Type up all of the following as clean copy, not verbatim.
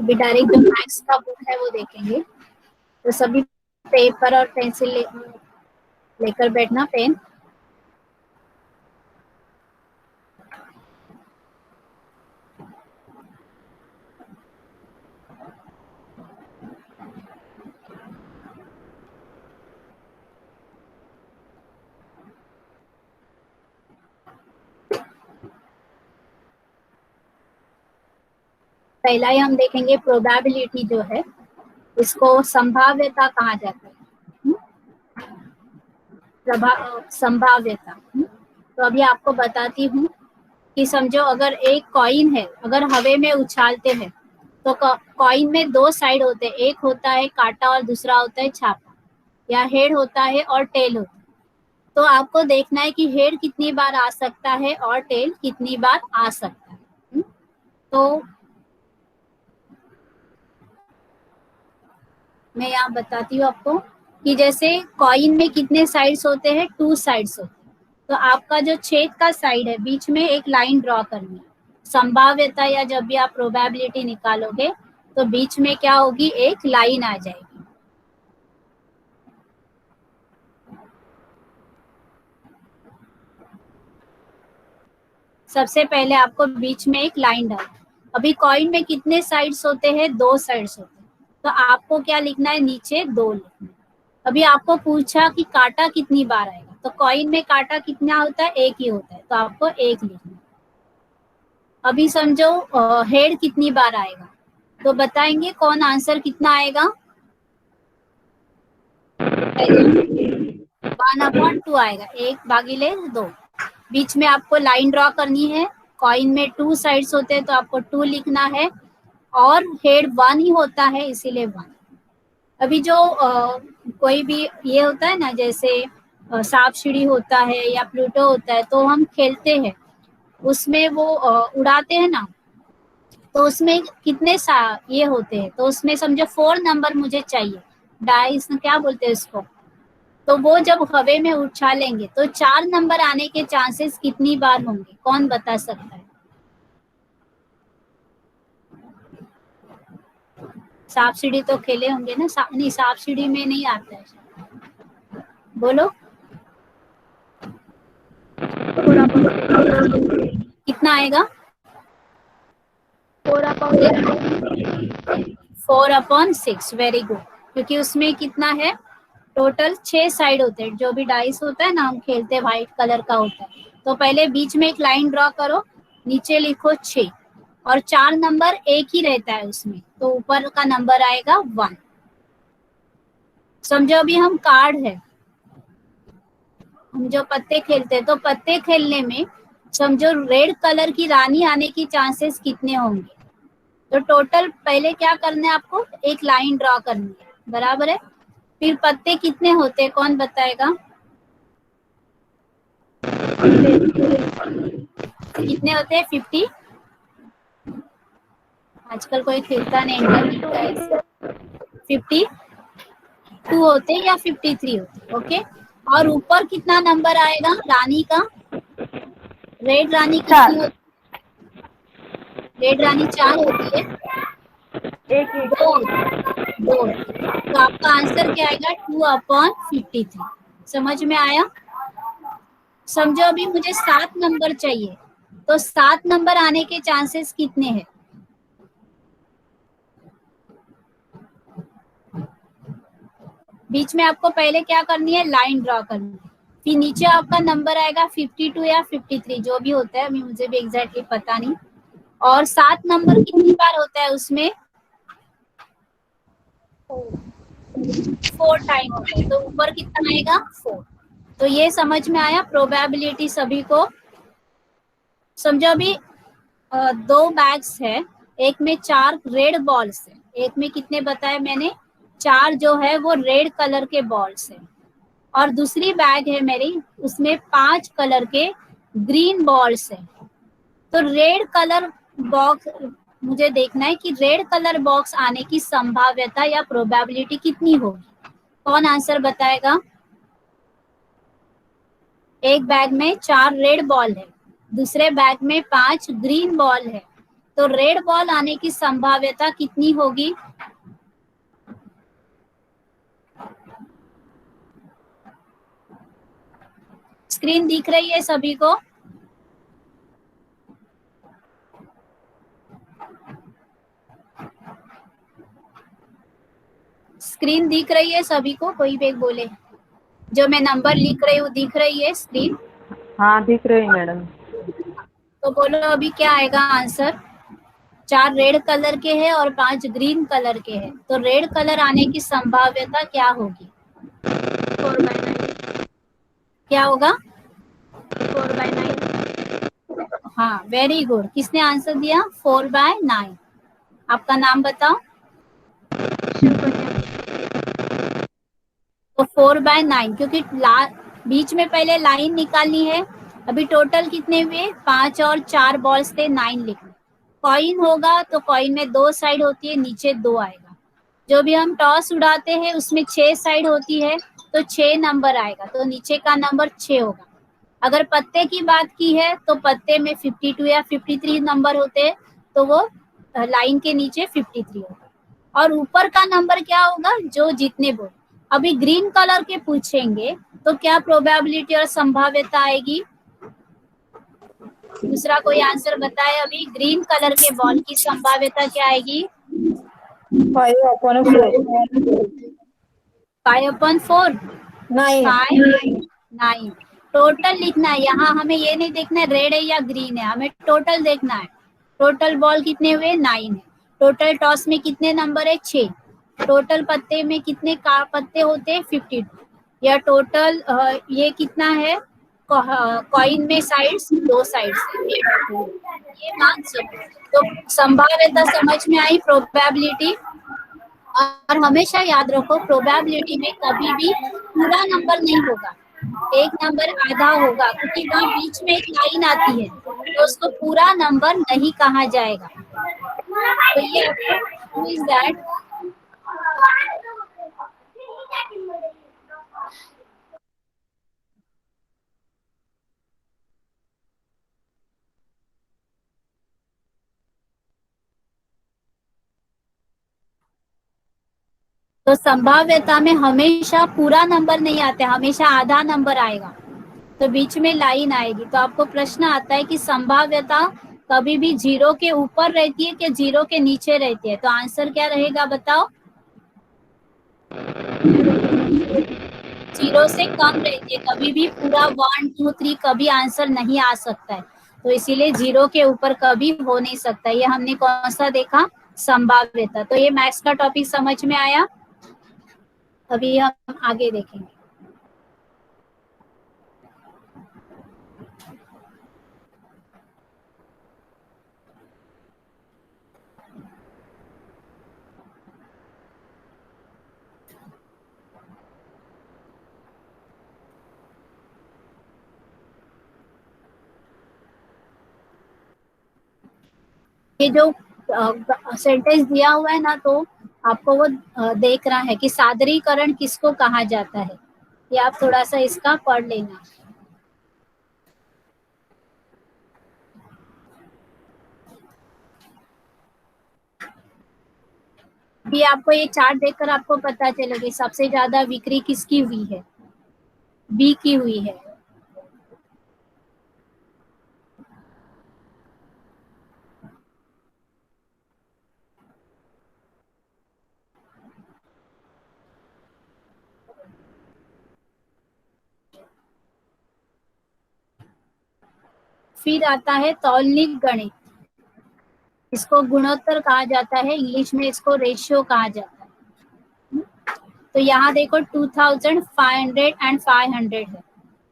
अभी डायरेक्ट जो मैथ्स का बुक है वो देखेंगे। तो सभी पेपर और पेंसिल लेकर बैठना, पेन। पहला ही हम देखेंगे प्रोबेबिलिटी जो है, इसको संभाव्यता कहा जाता है। संभाव्यता। तो अभी आपको बताती हूँ कि समझो अगर एक कॉइन है, अगर हवे में उछालते हैं तो कॉइन में दो साइड होते हैं, एक होता है काटा और दूसरा होता है छापा, या हेड होता है और टेल होता है। तो आपको देखना है कि हेड कितनी बार आ सकता है और टेल कितनी बार आ सकता है। तो मैं यहाँ बताती हूँ आपको कि जैसे कॉइन में कितने साइड्स होते हैं, 2 साइड्स होते हैं। तो आपका जो छेद का साइड है, बीच में एक लाइन ड्रॉ करनी है। संभाव्यता या जब भी आप प्रोबेबिलिटी निकालोगे तो बीच में क्या होगी, एक लाइन आ जाएगी। सबसे पहले आपको बीच में एक लाइन डालना। अभी कॉइन में कितने साइड्स होते हैं, 2 साइड्स होते हैं। तो आपको क्या लिखना है, नीचे 2 लिखना है। अभी आपको पूछा कि काटा कितनी बार आएगा, तो कॉइन में काटा कितना होता है, एक ही होता है, तो आपको एक लिखना है। अभी समझो हेड कितनी बार आएगा, तो बताएंगे कौन आंसर कितना आएगा, 1/2 आएगा, 1/2। बीच में आपको लाइन ड्रॉ करनी है। कॉइन में 2 साइड्स होते हैं तो आपको 2 लिखना है, और हेड 1 ही होता है इसीलिए 1। अभी जो कोई भी ये होता है ना, जैसे सांप सीढ़ी होता है या प्लूटो होता है, तो हम खेलते हैं उसमें, वो उड़ाते हैं ना, तो उसमें कितने ये होते हैं, तो उसमें समझो 4 नंबर मुझे चाहिए, डाइस क्या बोलते हैं उसको। तो वो जब हवे में उछालेंगे तो 4 नंबर आने के चांसेस कितनी बार होंगे, कौन बता सकता है। सांप सीढ़ी तो खेले होंगे ना, नहीं सांप सीढ़ी में नहीं आता है, बोलो कितना आएगा, 4/6। वेरी गुड, क्योंकि उसमें कितना है, टोटल 6 साइड होते हैं। जो भी डाइस होता है ना हम खेलते हैं, व्हाइट कलर का होता है। तो पहले बीच में एक लाइन ड्रॉ करो, नीचे लिखो 6, और 4 नंबर एक ही रहता है उसमें, तो ऊपर का नंबर आएगा 1। समझो अभी हम कार्ड है, हम जो पत्ते खेलते हैं, तो पत्ते खेलने में समझो रेड कलर की रानी आने की चांसेस कितने होंगे। तो टोटल पहले क्या करना है, आपको एक लाइन ड्रॉ करनी है, बराबर है। फिर पत्ते कितने होते हैं, कौन बताएगा, कितने होते हैं, 50। आजकल कोई खेलता नहीं, 52 होते या 53 होते, ओके। और ऊपर कितना नंबर आएगा रानी का, रेड रानी कितनी होती, रेड रानी 4 होती है, 2 तो आपका आंसर क्या आएगा, 2/53। समझ में आया। समझो अभी मुझे 7 नंबर चाहिए, तो 7 नंबर आने के चांसेस कितने हैं। बीच में आपको पहले क्या करनी है, लाइन ड्रॉ करनी है। फिर नीचे आपका नंबर आएगा 52 या 53, जो भी होता है, अभी मुझे भी एग्जैक्टली पता नहीं। और 7 नंबर कितनी बार होता है उसमें, 4 टाइम होता है, तो ऊपर कितना आएगा, 4। तो ये समझ में आया प्रोबेबिलिटी सभी को। समझो अभी 2 बैग्स है, एक में 4 रेड बॉल्स है, एक में कितने बताए मैंने, 4 जो है वो रेड कलर के बॉल्स है, और दूसरी बैग है मेरी, उसमें 5 कलर के ग्रीन बॉल्स है। तो रेड कलर बॉक्स मुझे देखना है कि रेड कलर बॉक्स आने की संभाव्यता या प्रोबेबिलिटी कितनी होगी, कौन आंसर बताएगा। एक बैग में 4 रेड बॉल है, दूसरे बैग में 5 ग्रीन बॉल है, तो रेड बॉल आने की संभाव्यता कितनी होगी? स्क्रीन दिख रही है सभी को? स्क्रीन दिख रही है सभी को? कोई भी एक बोले, जो मैं नंबर लिख रही हूँ दिख रही है स्क्रीन? हाँ दिख रही मैडम। तो बोलो अभी क्या आएगा आंसर? 4 रेड कलर के हैं और 5 ग्रीन कलर के हैं, तो रेड कलर आने की संभाव्यता क्या होगी? 4/9। क्या होगा? 4/9। हाँ, वेरी गुड। किसने आंसर दिया? 4/9। आपका नाम बताओ। तो 4/9, क्योंकि बीच में पहले लाइन निकालनी है। अभी टोटल कितने हुए? 5 और 4 बॉल्स थे, 9 लिखने। कॉइन होगा तो कॉइन में 2 साइड होती है, नीचे 2 आएगा। जो भी हम टॉस उड़ाते हैं उसमें 6 साइड होती है, तो 6 नंबर आएगा, तो नीचे का नंबर 6 होगा। अगर पत्ते की बात की है तो पत्ते में 52 या 53 नंबर होते हैं, तो वो लाइन के नीचे 53 होगा। और ऊपर का नंबर क्या होगा? जो जितने बोल। अभी ग्रीन कलर के पूछेंगे तो क्या प्रोबेबिलिटी और संभाव्यता आएगी? दूसरा कोई आंसर बताए। अभी ग्रीन कलर के बॉल की संभाव्यता क्या आएगी? 5/4। 5/4। 9। 5/9। टोटल लिखना है यहाँ, हमें ये नहीं देखना है रेड है या ग्रीन है, हमें टोटल देखना है। टोटल बॉल कितने हुए? 9 है। टोटल टॉस में कितने नंबर है? 6। टोटल पत्ते में कितने पत्ते होते हैं? 52। या टोटल ये कितना है? कॉइन में साइड्स 2 साइड्स है, ये मान सकते। तो संभाव्यता समझ में आई, प्रोबेबिलिटी। और हमेशा याद रखो, प्रोबेबिलिटी में कभी भी पूरा नंबर नहीं होगा, एक नंबर आधा होगा, क्योंकि वहाँ बीच में एक लाइन आती है, तो उसको पूरा नंबर नहीं कहा जाएगा। तो ये आपको इज दैट। तो संभाव्यता में हमेशा पूरा नंबर नहीं आता, हमेशा आधा नंबर आएगा, तो बीच में लाइन आएगी। तो आपको प्रश्न आता है कि संभाव्यता कभी भी 0 के ऊपर रहती है कि 0 के नीचे रहती है? तो आंसर क्या रहेगा बताओ? 0 से कम रहती है, कभी भी पूरा 1 2 3 कभी आंसर नहीं आ सकता है, तो इसीलिए 0 के ऊपर कभी हो नहीं सकता। ये हमने कौन सा देखा? संभाव्यता। तो ये मैथ्स का टॉपिक समझ में आया। अभी हम आगे देखेंगे। ये जो सेंटेंस दिया हुआ है ना, तो आपको वो देख रहा है कि सादरीकरण किसको कहा जाता है, ये आप थोड़ा सा इसका पढ़ लेना। भी आपको ये चार्ट देखकर आपको पता चलेगा सबसे ज्यादा बिक्री किसकी हुई है? बी की हुई है। फिर आता है तौलनिक गणित, इसको गुणोत्तर कहा जाता है, इंग्लिश में इसको रेशियो कहा जाता है। तो यहाँ देखो 2000, 500 एंड 500 है,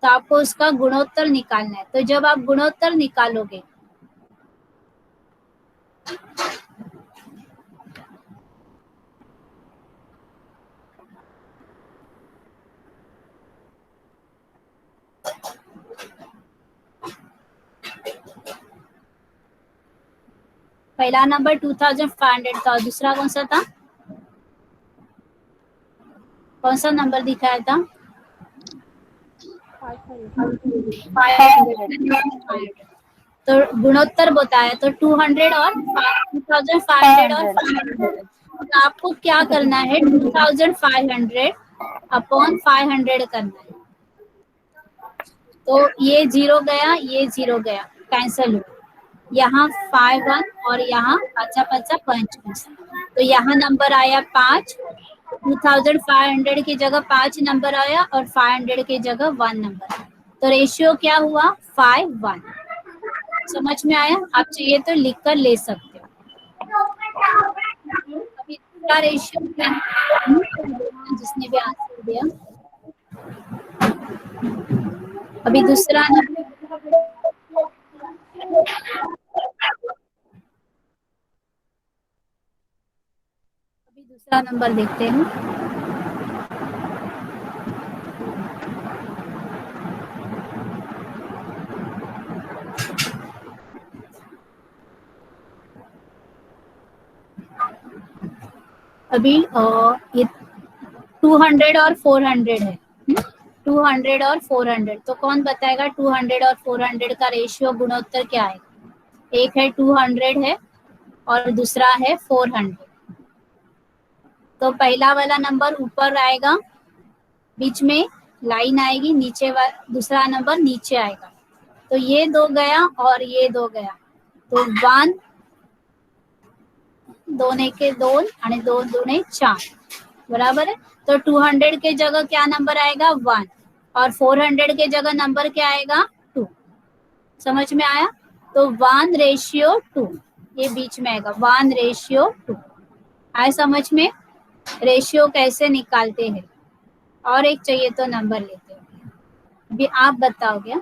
तो आपको उसका गुणोत्तर निकालना है। तो जब आप गुणोत्तर निकालोगे, पहला नंबर 2500 था, दूसरा कौन सा था? कौन सा नंबर दिखाया था? 500। 500। तो गुणोत्तर बताया तो 200 और 2500 और 500। तो आपको क्या करना है, 2500 अपॉन 500 करना है। तो ये 0 गया, ये 0 गया, कैंसल हो। यहाँ 5 1 और यहाँ 5 5 5। तो यहाँ नंबर आया 5। 2500 की जगह 5 नंबर आया और 500 की जगह 1 नंबर आया। तो रेशियो क्या हुआ, 5 1। समझ में आया? आप चाहिए तो लिख कर ले सकते हो। अभी दूसरा रेशियो जिसने भी आंसर दिया, अभी दूसरा नंबर देखते हैं। अभी ये 200 और 400 है। 200 और 400, तो कौन बताएगा 200 और 400 का रेशियो गुणोत्तर क्या है? एक है 200 है और दूसरा है 400। तो पहला वाला नंबर ऊपर आएगा, बीच में लाइन आएगी, नीचे दूसरा नंबर नीचे आएगा। तो ये 2 गया और ये 2 गया, तो 1 2 के 2 आणि 2 2 4, बराबर है। तो 200 के जगह क्या नंबर आएगा, 1, और 400 के जगह नंबर क्या आएगा, 2। समझ में आया? तो 1:2 ये बीच में आएगा, 1:2। आए समझ में? रेशियो कैसे निकालते हैं। और एक चाहिए तो नंबर लेते हैं। अभी आप बताओगे,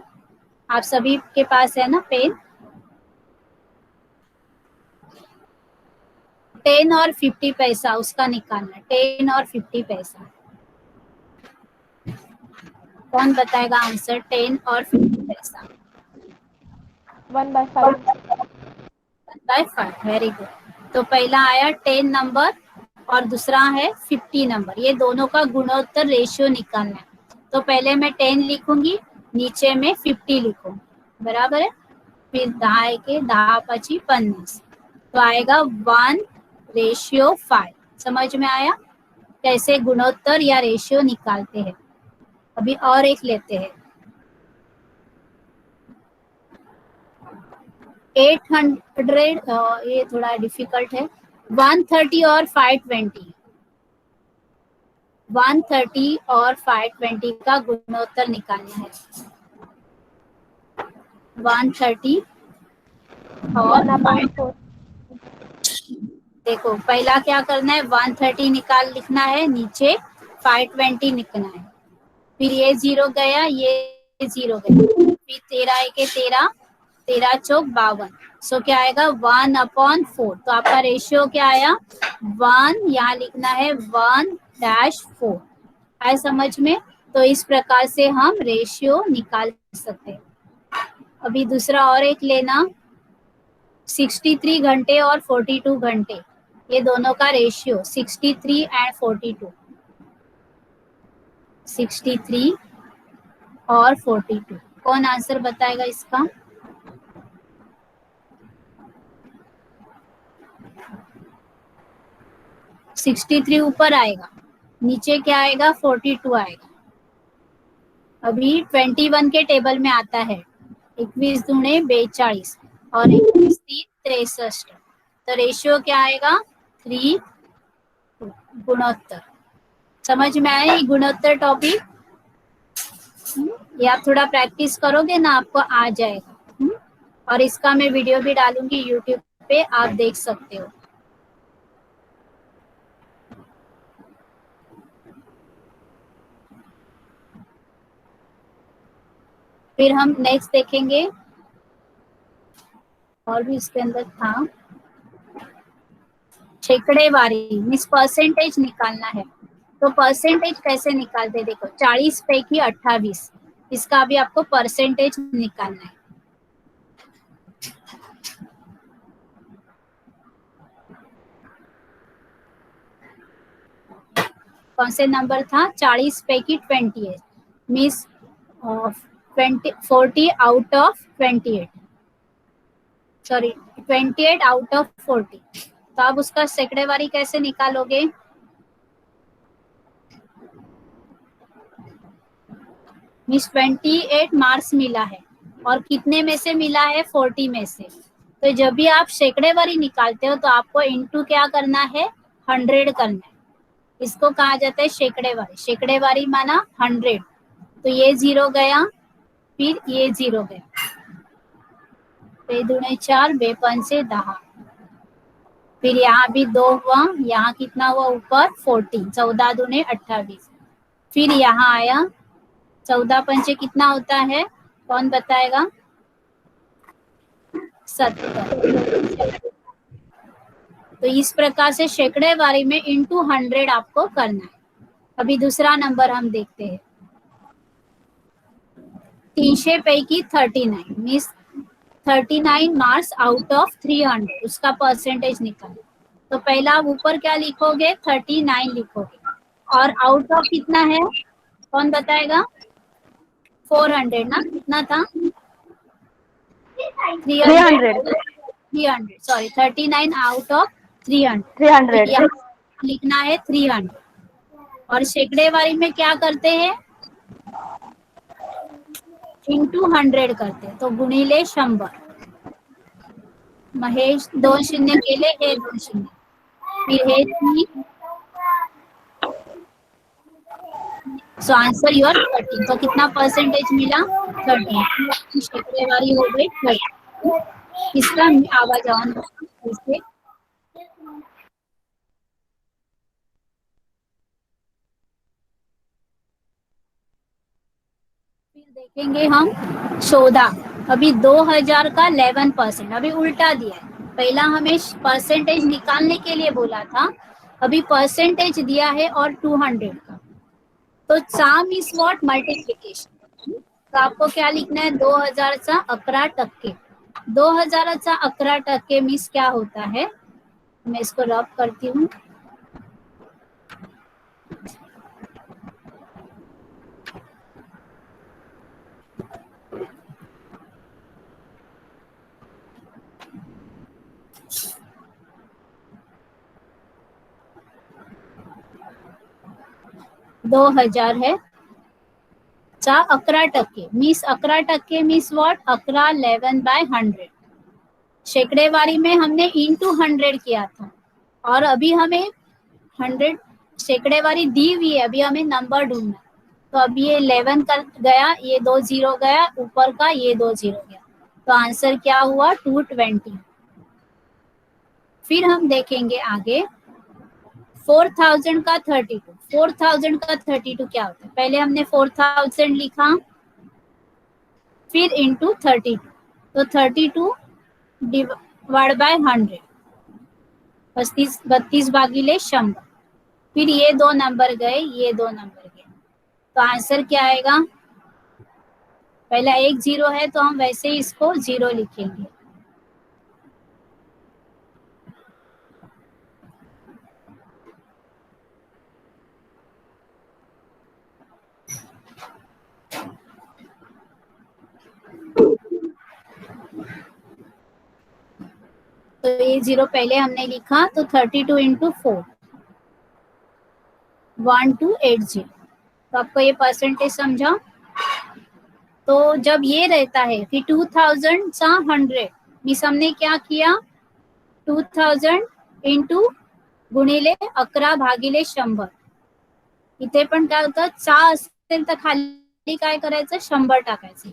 आप सभी के पास है ना पेन? 10 और 50 पैसा उसका निकालना, 10 और 50 पैसा। कौन बताएगा आंसर, 10 और 50 पैसा? 1/5। 1/5, वेरी गुड। तो पहला आया 10 नंबर और दूसरा है 50 नंबर, ये दोनों का गुणोत्तर रेशियो निकालना है। तो पहले मैं 10 लिखूंगी, नीचे में 50 लिखूंगी, बराबर है। फिर 10 के 10 5 50, तो आएगा 1:5। समझ में आया कैसे गुणोत्तर या रेशियो निकालते हैं? अभी और एक लेते हैं, 800, ये थोड़ा डिफिकल्ट है। 130 और 520, 130 और 520 का गुणोत्तर निकालना है। 130 और 5। देखो पहला क्या करना है, 130 लिखना है, नीचे 520 लिखना है। फिर ये 0 गया, ये 0 गया, फिर 13 1 13, 13 चौक 52। सो क्या आएगा, 1/4। तो आपका रेशियो क्या आया, 1, यहाँ लिखना है 1-4। आए समझ में? तो इस प्रकार से हम रेशियो निकाल सकते हैं। अभी दूसरा और एक लेना, 63 घंटे और 42 घंटे, ये दोनों का रेशियो 63 एंड 42, 63 और 42। कौन आंसर बताएगा इसका? सिक्सटी 63 ऊपर आएगा, नीचे क्या आएगा, 42 आएगा। अभी 21 के टेबल में आता है 21 दूने 42 और 21 3 63। तो रेशियो क्या आएगा, 3 गुणोत्तर। समझ में आया ये गुणोत्तर टॉपिक? ये आप थोड़ा प्रैक्टिस करोगे ना, आपको आ जाएगा। और इसका मैं वीडियो भी डालूंगी यूट्यूब पे, आप देख सकते हो। फिर हम नेक्स्ट देखेंगे, और भी इसके अंदर था, शेकड़ेवारी मीन्स परसेंटेज निकालना है। तो परसेंटेज कैसे निकालते, देखो 40 पैकी 28, इसका भी आपको परसेंटेज निकालना है। कौन से नंबर था, 40 पैकी 28 means 40 out of 28। Sorry 28 out of 40। तो आप उसका सैकड़ेवारी कैसे निकालोगे? मीन्स 28 मार्क्स मिला है और कितने में से मिला है? 40 में से। तो जब भी आप सैकड़ेवारी निकालते हो तो आपको इनटू क्या करना है? 100 करना है। इसको कहा जाता है सैकड़ेवारी। सैकड़ेवारी माना 100। तो ये 0 गया, फिर ये 0 गया, बे दूने 4, बे पंचे 10, फिर यहाँ भी 2 हुआ, यहाँ कितना हुआ ऊपर? 14, 14 दूने 28, फिर यहाँ आया 14 पंचे कितना होता है? कौन बताएगा? 70। तो इस प्रकार से सैकड़ेवारी में इंटू 100 आपको करना है। अभी दूसरा नंबर हम देखते हैं। 300 पैकी 39 मीन्स 39 मार्क्स आउट ऑफ 300, उसका परसेंटेज निकालो। तो पहला आप ऊपर क्या लिखोगे? 39 लिखोगे। और आउट ऑफ कितना है? कौन बताएगा? 400 ना? कितना था? 300 300 सॉरी 39 आउट ऑफ 300। तो 300 यहाँ लिखना है 300। और सैकड़ेवारी में क्या करते हैं? इंटू 100 करते हैं। तो गुणिले 100। महेश 2 शून्य केले, हे 2 शून्य, फिर हे 3। So answer your 30। तो कितना परसेंटेज मिला? 30। सैकड़ेवारी हो गई 30। इसका आवाज ऑन से फिर देखेंगे हम 14। अभी 2000 का 11%। अभी उल्टा दिया है। पहला हमें परसेंटेज निकालने के लिए बोला था, अभी परसेंटेज दिया है और 200 का। तो सम इज व्हाट? मल्टीप्लिकेशन। तो आपको क्या लिखना है? 2000चा 11%। 2000चा 11% मीन्स क्या होता है? मैं इसको रब करती हूँ। दो 2000 है चा 11% मीन्स 11% मीन्स व्हाट? 11 11/100। सैकड़ेवारी में हमने इंटू 100 किया था और अभी हमें 100 सैकड़ेवारी दी हुई है, अभी हमें नंबर ढूंढना। तो अभी ये 11 कर गया, ये 2 0 गया, ऊपर का ये 2 0 गया। तो आंसर क्या हुआ? 220। फिर हम देखेंगे आगे 4000 का 32। 4000 का 32 क्या होता है? पहले हमने 4000 लिखा, फिर इंटू 32। तो 32 डिवाइड बाय 100, 32 भागीले 100। फिर ये 2 नंबर गए, ये 2 नंबर गए। तो आंसर क्या आएगा? पहला एक 0 है तो हम वैसे ही इसको 0 लिखेंगे। तो ये 0 पहले हमने लिखा, तो 32 इंटू 4 1280। तो आपको ये परसेंटेज समझा? तो जब ये रहता है कि 2000 सा 100 मीन्स हमने क्या किया? 2000 इंटू गुणिले 11 भागिले 100। इथे पण काय होतं? 6 असेल तर खाली काय करायचं? 100 टाकायचं।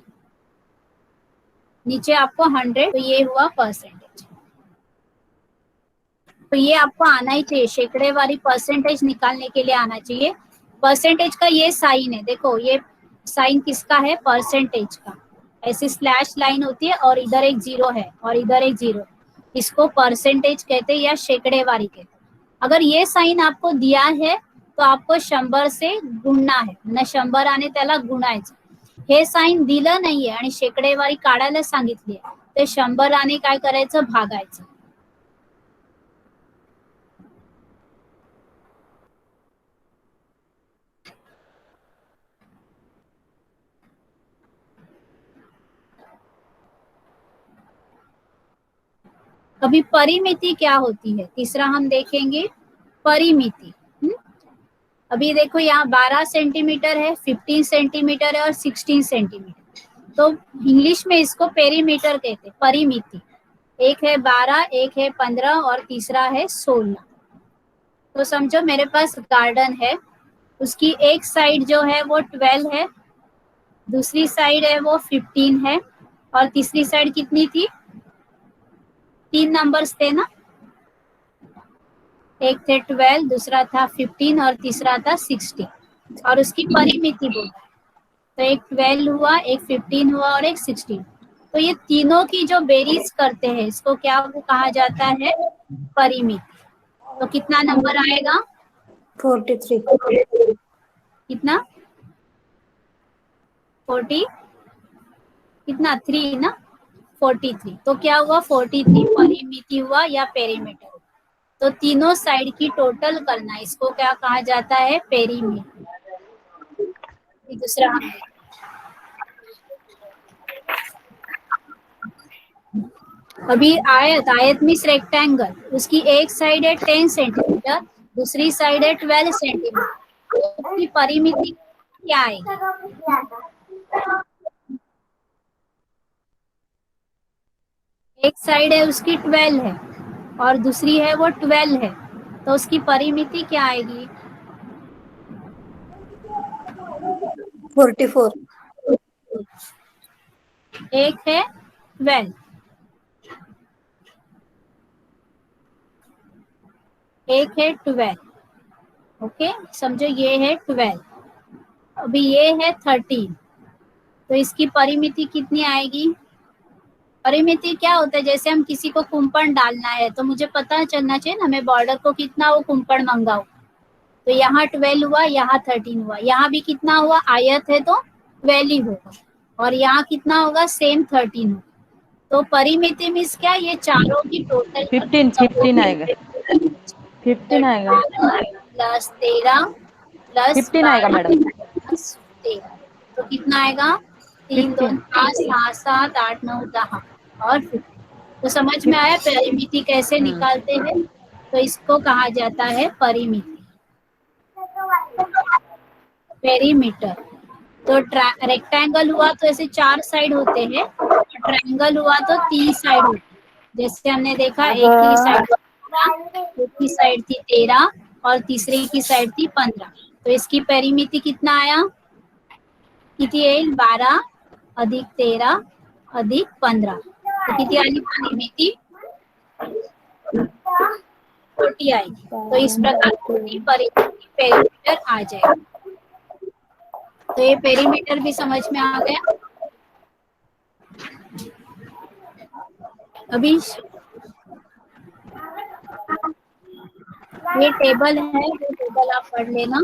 नीचे आपको 100, तो ये हुआ परसेंटेज। तो ये आपको आना ही चाहिए, सैकड़ेवारी परसेंटेज निकालने के लिए आना चाहिए। परसेंटेज का ये साइन है, देखो ये साइन किसका है? परसेंटेज का। ऐसी स्लैश लाइन होती है और इधर एक 0 है और इधर एक 0। इसको परसेंटेज कहते हैं या सैकड़ेवारी कहते हैं। अगर ये साइन आपको दिया है तो आपको 100 से गुणना है, म्हणजे 100 आणि त्याला गुणायचं। हे साइन दिलं नाहीये आणि सैकड़ेवारी काढायला सांगितली आहे, तर 100 आणि काय करायचं? भागायचं। अभी परिमिति क्या होती है, तीसरा हम देखेंगे परिमिति। अभी देखो यहाँ 12 सेंटीमीटर है, 15 सेंटीमीटर है और 16 सेंटीमीटर, तो इंग्लिश में इसको पेरीमीटर कहते हैं, परिमिति। एक है 12, एक है 15 और तीसरा है 16। तो समझो मेरे पास गार्डन है, उसकी एक साइड जो है वो 12 है, दूसरी साइड है वो 15 है और तीसरी साइड कितनी थी, 3 नंबर्स थे ना, एक थे 12, दूसरा था 15 और तीसरा था 16, और उसकी परिमिति बोला, तो एक 12 हुआ, एक 15 हुआ और एक 16। तो ये तीनों की जो बेरीज करते हैं इसको क्या कहा जाता है, परिमिति। तो कितना नंबर आएगा, 43। कितना 40, कितना 3 ना, 43। तो क्या हुआ, 43 परिमिति हुआ या पेरीमीटर। तो तीनों साइड की टोटल करना, इसको क्या कहा जाता है, पेरीमीटर। दूसरा अभी आयत, आयत मीन्स रेक्टेंगल, उसकी एक साइड है 10 सेंटीमीटर, दूसरी साइड है 12 सेंटीमीटर, उसकी परिमिति क्या आएगी, एक साइड है उसकी 12 है और दूसरी है वो 12 है, तो उसकी परिमिति क्या आएगी, 44। एक है 12, एक है 12, ओके समझो ये है 12, अभी ये है 13, तो इसकी परिमिति कितनी आएगी, परिमिति क्या होता है, जैसे हम किसी को कुंपण डालना है तो मुझे पता चलना चाहिए ना मैं बॉर्डर को कितना वो कुंपण मंगाऊं, तो यहाँ 12 हुआ, यहाँ 13 हुआ, यहाँ भी कितना हुआ, आयत है तो 12 ही होगा, और यहाँ कितना होगा, सेम 13 होगा। तो परिमिति मीन्स क्या, ये चारों की टोटल 15 आएगा, 15 आएगा, प्लस 13 प्लस 15 आएगा मैडम, प्लस 13, तो कितना आएगा, 3 2 5 7 7 8 9 10 और 15। तो समझ में आया परिमिति कैसे निकालते हैं, तो इसको कहा जाता है परिमिति, पेरीमीटर। तो रेक्टेंगल हुआ तो ऐसे 4 साइड होते हैं, ट्रायंगल हुआ तो 3 साइड होते हैं, जैसे हमने देखा एक की साइड थी 13 और तीसरी की साइड थी 15, तो इसकी पेरीमिति कितना आया, कितनी है, 12 अधिक 13 अधिक 15, तो कितनी आई परिमिति, 40 आई। तो इस प्रकार की परिमिति पेरीमीटर आ जाएगा। तो ये पेरीमीटर भी समझ में आ गया। अभी ये टेबल है, वो टेबल आप पढ़ लेना।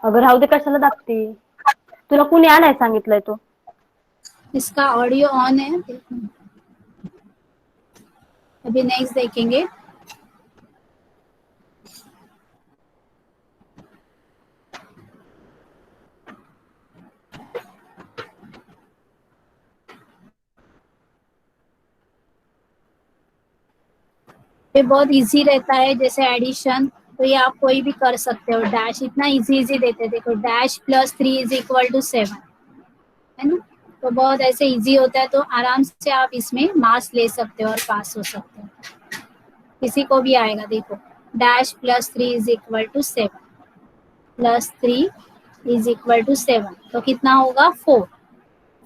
अगं राहू दे, कशाला दाबते, तुला कुणी आणाय सांगितलंय तो, इसका ऑडियो ऑन है, अभी नेक्स्ट देखेंगे। ये बहुत इजी रहता है, जैसे एडिशन, तो ये आप कोई भी कर सकते हो, डैश इतना इजी देते हैं, देखो dash plus 3 is equal to 7 है ना, तो बहुत ऐसे इजी होता है, तो आराम से आप इसमें मार्क्स ले सकते हो और पास हो सकते हो, किसी को भी आएगा। देखो dash plus 3 is equal to 7 plus 3 is equal to 7, तो कितना होगा 4,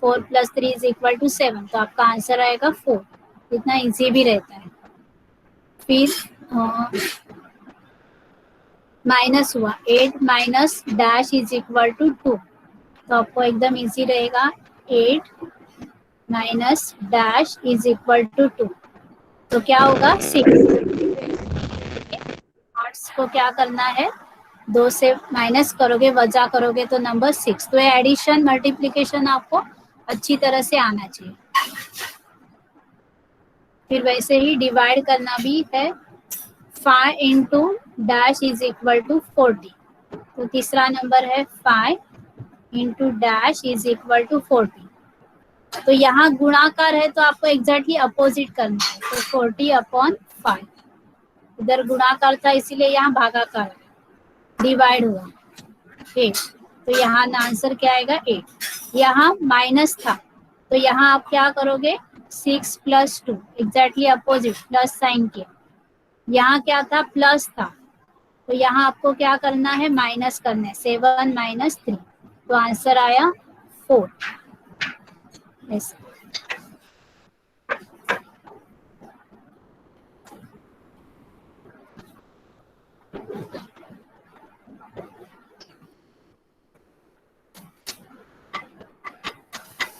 4 प्लस 3 इज इक्वल टू 7, तो आपका आंसर आएगा 4, इतना इजी भी रहता है। फिर माइनस हुआ, 8 minus dash is equal to 2, तो आपको एकदम इजी रहेगा, 8 minus dash is equal to 2, तो क्या होगा 6। आर्ट्स को क्या करना है, 2 से माइनस करोगे, वजा करोगे तो नंबर 6, तो एडिशन मल्टीप्लिकेशन आपको अच्छी तरह से आना चाहिए। फिर वैसे ही डिवाइड करना भी है, 5 into dash is equal to 40। तो तीसरा नंबर है 5 into dash is equal to 40। तो यहाँ गुणाकार है तो आपको एग्जैक्टली अपोजिट करना है, तो 40 अपॉन 5। इधर गुणाकार था इसीलिए यहाँ भागाकार है, डिवाइड हुआ 8। तो यहाँ आंसर क्या आएगा 8। यहाँ माइनस था तो यहाँ आप क्या करोगे 6 plus 2, exactly opposite, plus sign किया। यहाँ क्या था प्लस था तो यहाँ आपको क्या करना है माइनस करना है, 7 माइनस 3। तो आंसर आया 4। ऐसे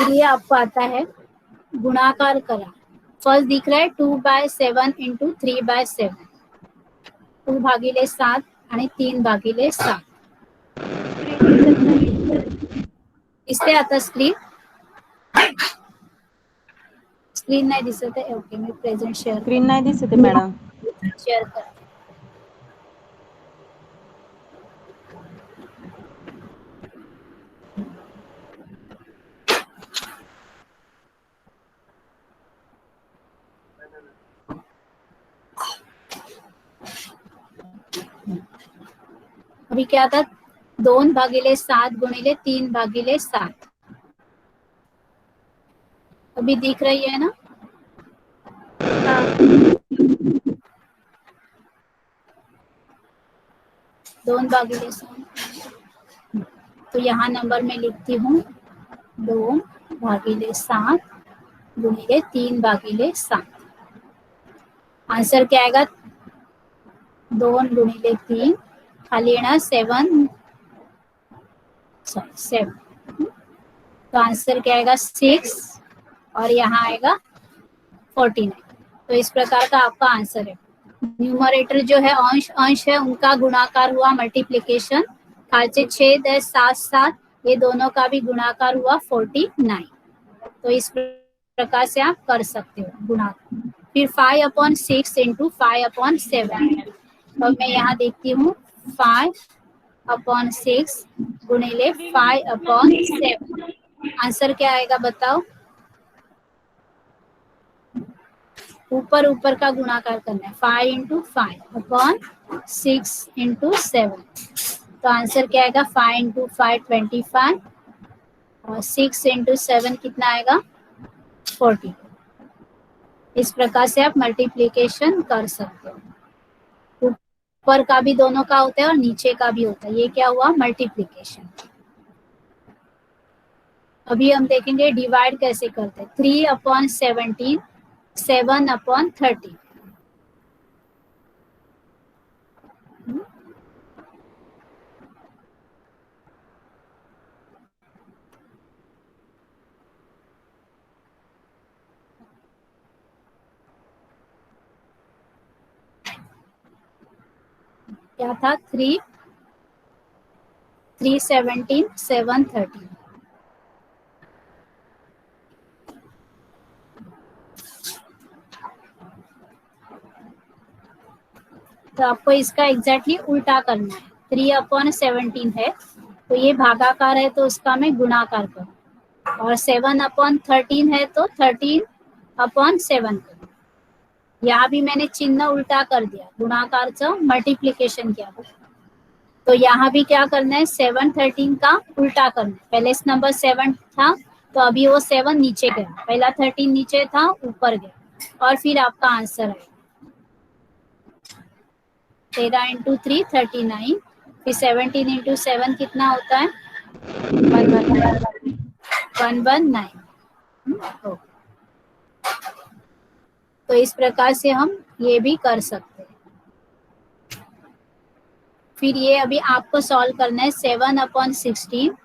ये आपको आता है गुणाकार करा। फर्स्ट दिख रहा है 2/7 इंटू 3/7, 2 भागिले 7 आणि 3 भागिले 7। दिसते आता स्क्रीन? स्क्रीन नाही दिसत आहे, ओके मी प्रेझेंट शेअर स्क्रीन नाही दिसत आहे मॅडम. शेअर करते। अभी क्या था 2 भागिले 7 गुणिले 3 भागिले 7। अभी दिख रही है ना? हाँ 2 भागिले 7। तो यहाँ नंबर में लिखती हूँ 2 भागिले 7 गुणिले 3 भागिले 7। आंसर क्या आएगा 2 गुणिले 3 खाली येणार 7, सॉरी 7। तो आंसर क्या आएगा 6 और यहाँ आएगा 49। तो इस प्रकार का आपका आंसर है। न्यूमरेटर जो है अंश अंश है उनका गुणाकार हुआ मल्टीप्लिकेशन, खालचे छेद है 7 7, ये दोनों का भी गुणाकार हुआ 49। तो इस प्रकार से आप कर सकते हो गुणाकार। फिर 5/6 इंटू 5/7। तो मैं यहाँ देखती हूँ 5/6 गुणिले 5/7। आंसर क्या आएगा बताओ? ऊपर ऊपर का गुणाकार करना है, 5 इंटू 5/6 इंटू 7। तो आंसर क्या आएगा 5 इंटू 5 25 और 6 इंटू 7 कितना आएगा 40। इस प्रकार से आप मल्टीप्लिकेशन कर सकते हो। ऊपर का भी दोनों का होता है और नीचे का भी होता है, ये क्या हुआ मल्टीप्लिकेशन। अभी हम देखेंगे डिवाइड कैसे करते हैं। 3/17, 7/30। क्या था 3/17, 7/30। तो आपको इसका एग्जैक्टली उल्टा करना है। 3/17 है तो ये भागाकार है तो उसका मैं गुणाकार करूँ, और 7/13 है तो 13/7 करूँ। यहाँ भी मैंने चिन्ह उल्टा कर दिया, गुणाकार से मल्टीप्लिकेशन किया। तो यहाँ भी क्या करना है 7/13 का उल्टा करना है। पहले इस नंबर 7 था तो अभी वो 7 नीचे गया, पहला 13 नीचे था ऊपर गया, और फिर आपका आंसर है 13 इंटू 3 39। फिर 17 इंटू 7 कितना होता है 119। तो इस प्रकार से हम ये भी कर सकते हैं। फिर ये अभी आपको सॉल्व करना है 7/16,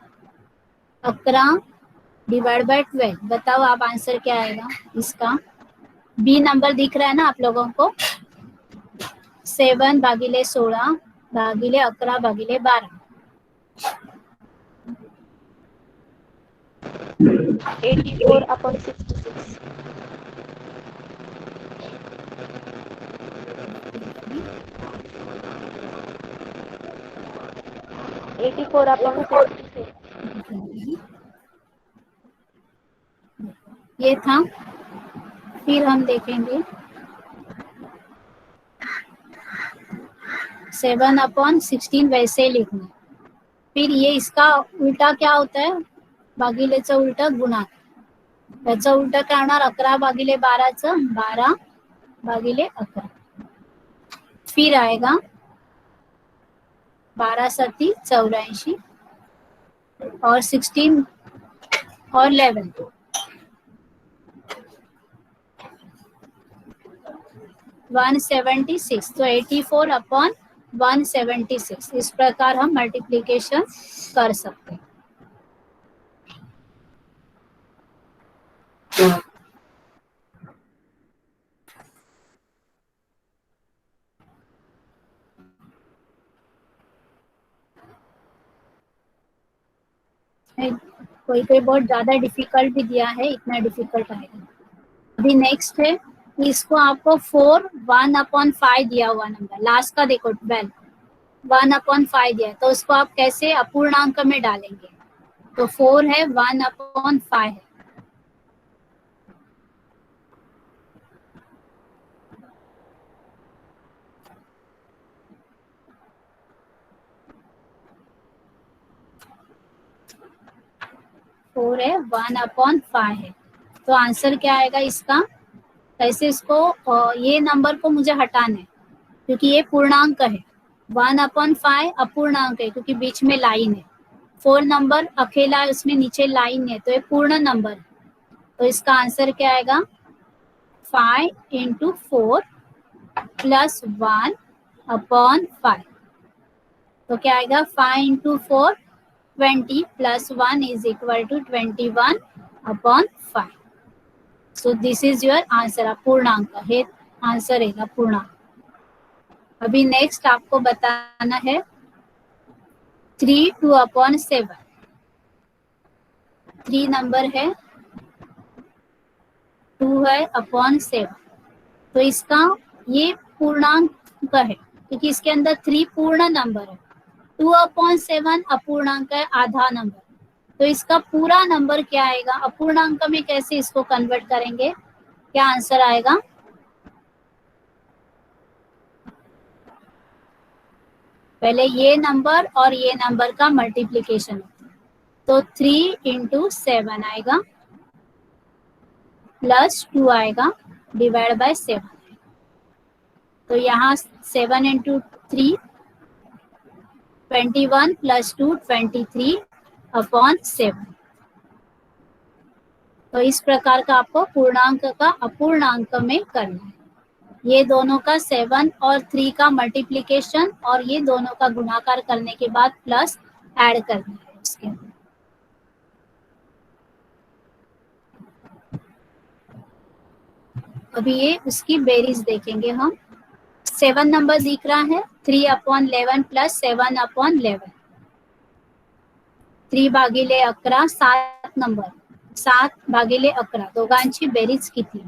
11 डिवाइड बाय 12। बताओ आप आंसर क्या आएगा इसका? बी नंबर दिख रहा है ना आप लोगों को? 7 भागिले 16 भागिले 11 भागिले 12। 84/66. 84/66. ये था। फिर हम देखेंगे 7/16 वैसे ही लिखना है। फिर ये इसका उलटा क्या होता है, भागिलेचं उलट गुणाकार, त्याचं उलट काय होणार 11/12चं 12/11। फिर आएगा 12×7=84 और 16 और 11 176, तो 84/176 इस प्रकार हम मल्टीप्लीकेशन कर सकते हैं। कोई कोई बहुत ज्यादा डिफिकल्ट भी दिया है, इतना डिफिकल्ट आएगा। अभी नेक्स्ट है, इसको आपको 4 1/5 दिया हुआ नंबर, लास्ट का देखो 12 1/5 दिया है, तो उसको आप कैसे अपूर्णांक में डालेंगे, तो 4 है 1/5 है, फोर है 1/5 है, तो आंसर क्या आएगा इसका। कैसे इसको ये नंबर को मुझे हटाना है क्योंकि ये पूर्णांक है, 1/5 अपूर्णांक है क्योंकि बीच में लाइन है, 4 नंबर अकेला है उसमें नीचे लाइन है, तो ये पूर्ण नंबर है, तो इसका आंसर क्या आएगा 5 × 4 + 1/5, तो क्या आएगा 5 × 4 20 + 1 = 21/5। So this is your answer, अपूर्णांक हे आंसर है अपूर्णांक। अभी नेक्स्ट आपको बताना है 3 2/7, 3 नंबर है, 2 है अपॉन 7, तो इसका ये पूर्णांक है क्योंकि इसके अंदर 3 पूर्ण नंबर है, 2/7 अपूर्णांक है, आधा नंबर, तो इसका पूरा नंबर क्या आएगा, अपूर्णांक में कैसे इसको कन्वर्ट करेंगे, क्या आंसर आएगा। पहले ये नंबर और ये नंबर का मल्टीप्लीकेशन होता है, तो 3 × 7 आएगा +2 आएगा डिवाइड बाय 7, तो यहाँ 7 × 3 21 + 2 23/7, तो इस प्रकार का आपको पूर्णांक का अपूर्णांक में करना है। ये दोनों का 7 और 3 का मल्टीप्लीकेशन और ये दोनों का गुणाकार करने के बाद प्लस ऐड करना है इसके अंदर। अभी ये उसकी बेरीज देखेंगे हम। 7 नंबर दिख रहा है, 3/11 + 7/11, 3/11 7 नंबर, 7/11 दोघांची बेरीज किती,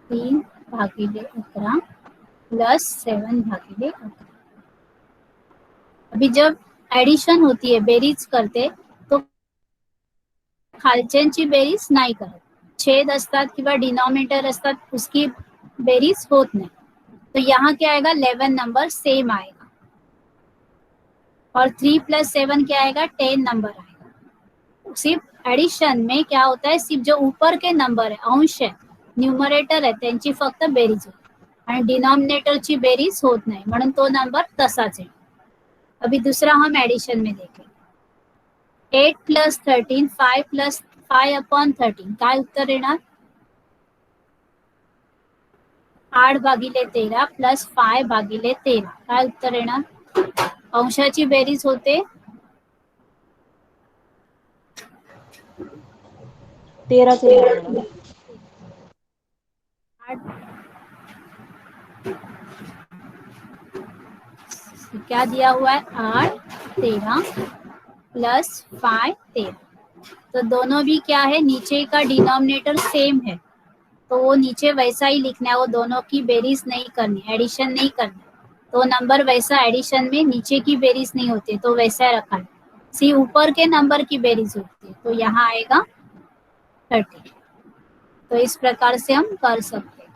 3/11 + 7/11। अभी जब ऍडिशन होती है, बेरीज करते, तो खालच्यांची बेरीज नाही करत, छेद असतात किंवा डिनॉमिनेटर असतात, उसकी बेरीज होत नहीं, तो यहाँ क्या आएगा 11 नंबर सेम आएगा, और 3 + 7 क्या आएगा 10 नंबर आएगा। सिर्फ एडिशन में क्या होता है, सिर्फ जो ऊपर के नंबर है, अंश है, न्यूमरेटर है, त्यांची फक्त बेरीज होते आणि डिनॉमिनेटरची बेरीज होत नाही, म्हणून तो नंबर तसाच आहे। अभी दूसरा हम एडिशन में देखें, 8 + 13 5 + 5/13 काय उत्तर येणार, 8/13 + 5/13 काय उत्तर येणार, अंशाची बेरीज होते 13च येणार मॅडम। 8 क्या दिया हुआ है 8 13 प्लस 5 13, तो दोनों भी क्या है, नीचे का डिनोमिनेटर सेम है तो वो नीचे वैसा ही लिखना है, वो दोनों की बेरीज नहीं करनी, एडिशन नहीं करनी, तो नंबर वैसा एडिशन में नीचे की बेरीज नहीं होती तो वैसा रखा है। सी ऊपर के नंबर की बेरीज होती है तो यहाँ आएगा 30। तो इस प्रकार से हम कर सकते हैं।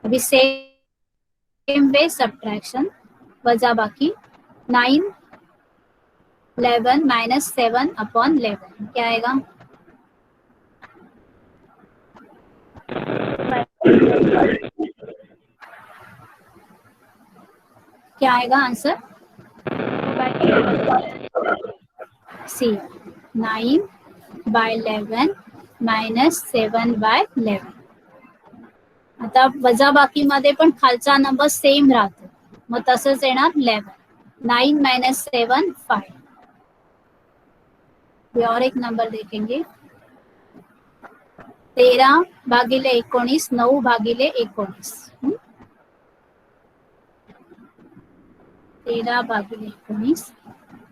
अभी सेम वे सब्ट्रैक्शन, वजा बाकी 9 11 माइनस 7 अपॉन 11 क्या आएगा, क्या आएगा आंसर, सी 9 बाय 11 मायनस 7 बाय 11। आता वजाबाकीमध्ये पण खालचा नंबर सेम राहतो, मग तसंच येणार 11 9 माइनस 7 5। ये और एक नंबर देखेंगे 13 भागिले 19 9 भागिले 19, 13 भागिले 19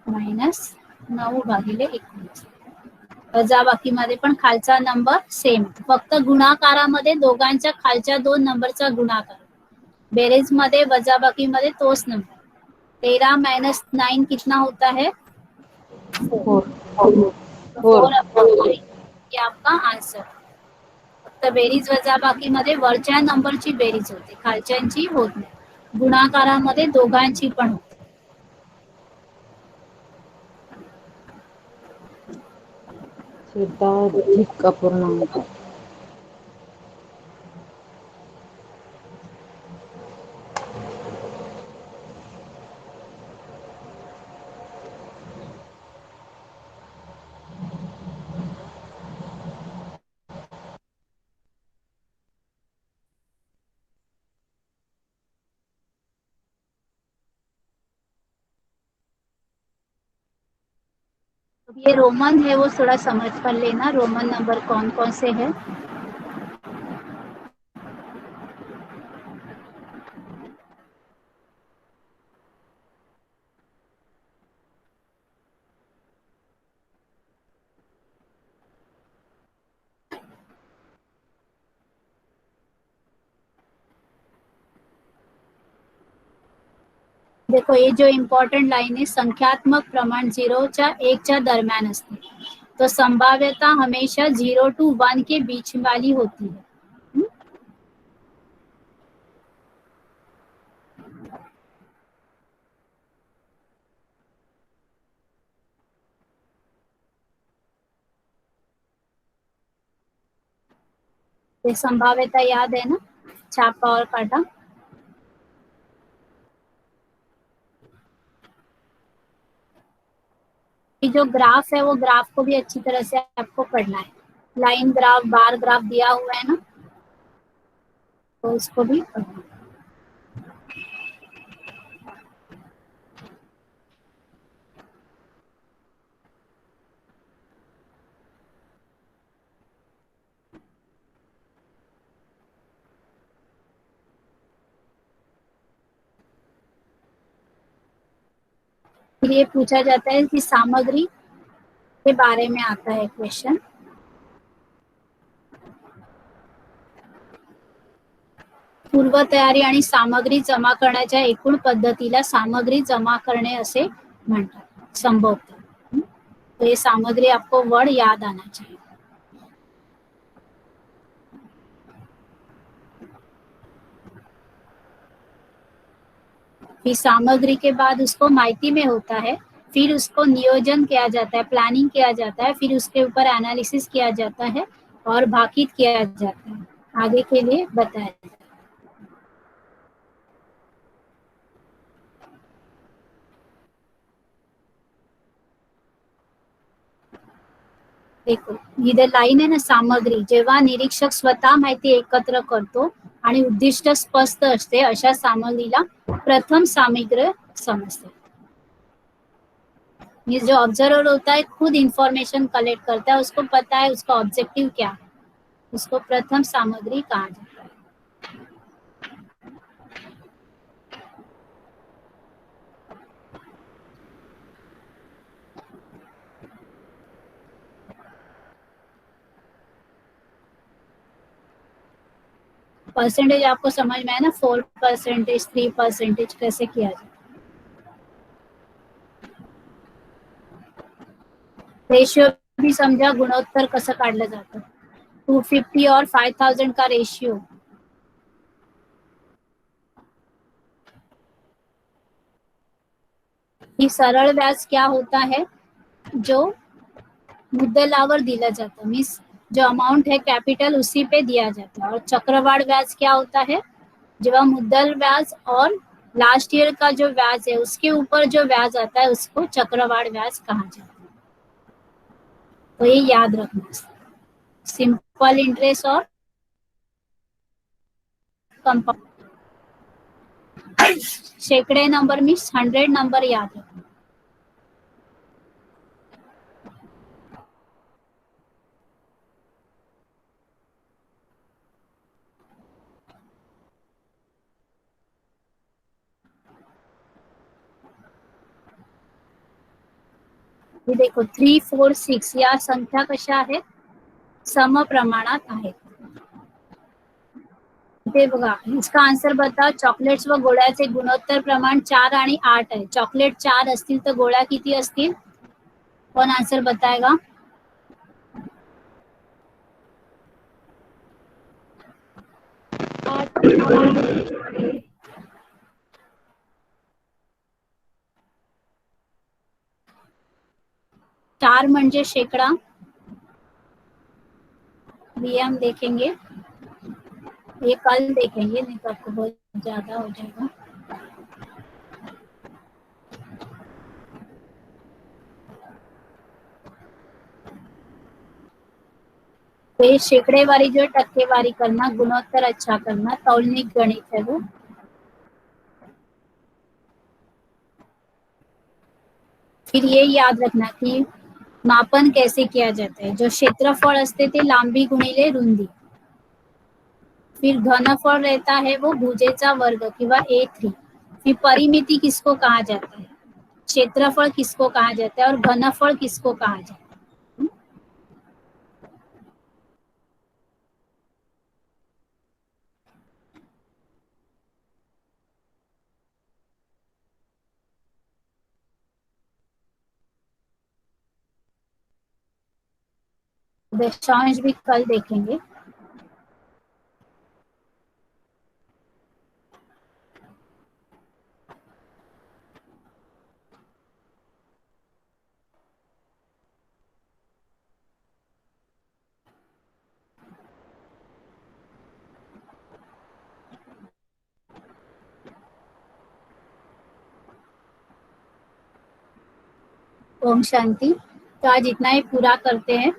मायनस 9 भागिले 19। वजाबाकीमध्ये पण खालचा नंबर सेम, फक्त गुणाकारामध्ये दोघांच्या खालच्या दोन नंबरचा गुणाकार, बेरीज मध्ये वजाबाकी मध्ये तोच नंबर। 13 माइनस 9 कितना होता है 4 4 अपॉन 9, ये आपका आंसर। फक्त बेरीज वजाबाकी मध्ये वरच्या नंबरची बेरीज होते, खालच्यांची होत नाही, गुणाकारामध्ये दोघांची पण होते। छेदाधिक अपूर्णांक ये रोमन है वो थोड़ा समझ कर लेना, रोमन नंबर कौन कौन से है। देखो ये जो इम्पॉर्टंट लाइन है, संख्यात्मक प्रमाण 0 च्या 1 च्या दरम्यान असते, तो संभाव्यता हमेशा 0 to 1 के बीच वाली होती है। ये संभाव्यता याद है ना, छापा और काटा। ये जो ग्राफ है वो ग्राफ को भी अच्छी तरह से आपको पढ़ना है, लाइन ग्राफ बार ग्राफ दिया हुआ है ना, तो उसको भी पढ़ना है। फिर ये पूछा जाता है कि सामग्री के बारे में आता है क्वेश्चन, पूर्व तयारी आणि सामग्री जमा करण्याच्या एकूण पद्धतीला सामग्री जमा करणे असे म्हणतात, संभवते। तो ये सामग्री आपको वर्ड याद आना चाहिए। फिर सामग्री के बाद उसको माहिती में होता है, फिर उसको नियोजन किया जाता है, प्लानिंग किया जाता है, फिर उसके ऊपर एनालिसिस किया जाता है और भाकित किया जाता है, आगे के लिए बताया जाता है। देखो इधर लाईन आहे ना, सामग्री जेव्हा निरीक्षक स्वतः माहिती एकत्र करतो आणि उद्दिष्ट स्पष्ट असते अशा सामग्रीला प्रथम सामग्री समजते। ये जो ऑब्जर्वर होता है खुद इंफॉर्मेशन कलेक्ट करता है, उसको पता है उसका ऑब्जेक्टिव क्या है, उसको प्रथम सामग्री कहा जाता है। परसेंटेज आपको समझ में है ना, 4%, 3% कैसे किया जाए। रेशियो भी समझा, गुणोत्तर कसं काढलं जातं। 250 और 5000 का रेशियो। ही सरळ व्याज क्या होता है, जो मुद्दलावर दिला जाता है, मीन्स जो अमाउंट है कैपिटल उसी पे दिया जाता है। और चक्रवाढ व्याज क्या होता है, जब मुद्दल व्याज और लास्ट ईयर का जो व्याज है उसके ऊपर जो व्याज आता है उसको चक्रवाढ व्याज कहा जाता है। तो ये याद रखना, सिंपल इंटरेस्ट और कंपाउंड। शेकड़े नंबर मीन्स 100 नंबर याद रखना। हे देखो 3, 4, 6 या संख्या कशा आहेत, समप्रमाणात आहेत। इथे बघा, इसका आन्सर बताओ। चॉकलेट्स व गोळ्याचे गुणोत्तर प्रमाण 4 आणि 8 आहे। चॉकलेट 4 असतील तर गोळ्या किती असतील, कोण आन्सर बताएगा? चार म्हणजे शेकड़ा, ये हम देखेंगे, ये कल देखेंगे, नहीं तो आपको बहुत ज्यादा हो जाएगा। ये शेकड़ेवारी जो टक्केवारी करना, गुणोत्तर अच्छा करना, तौलनिक गणित है वो। फिर ये याद रखना कि मापन कैसे किया जाता है, जो क्षेत्रफळ असते ते लांबी गुणिले रुंदी। फिर घनफळ रहता है वो भुजेचा वर्ग किंवा A3। फिर परिमिति किसको कहा जाता है, क्षेत्रफळ किसको कहा जाता है और घनफळ किसको कहा जाता है। दशांश भी कल देखेंगे। ओम शांति। तो आज इतना ही पूरा करते हैं,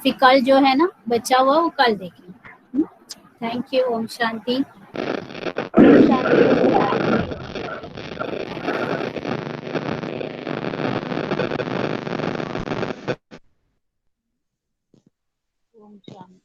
फिर कल जो है ना बचा हुआ वो कल देखेंगे। Thank you. ओम शांति। ओम शांति।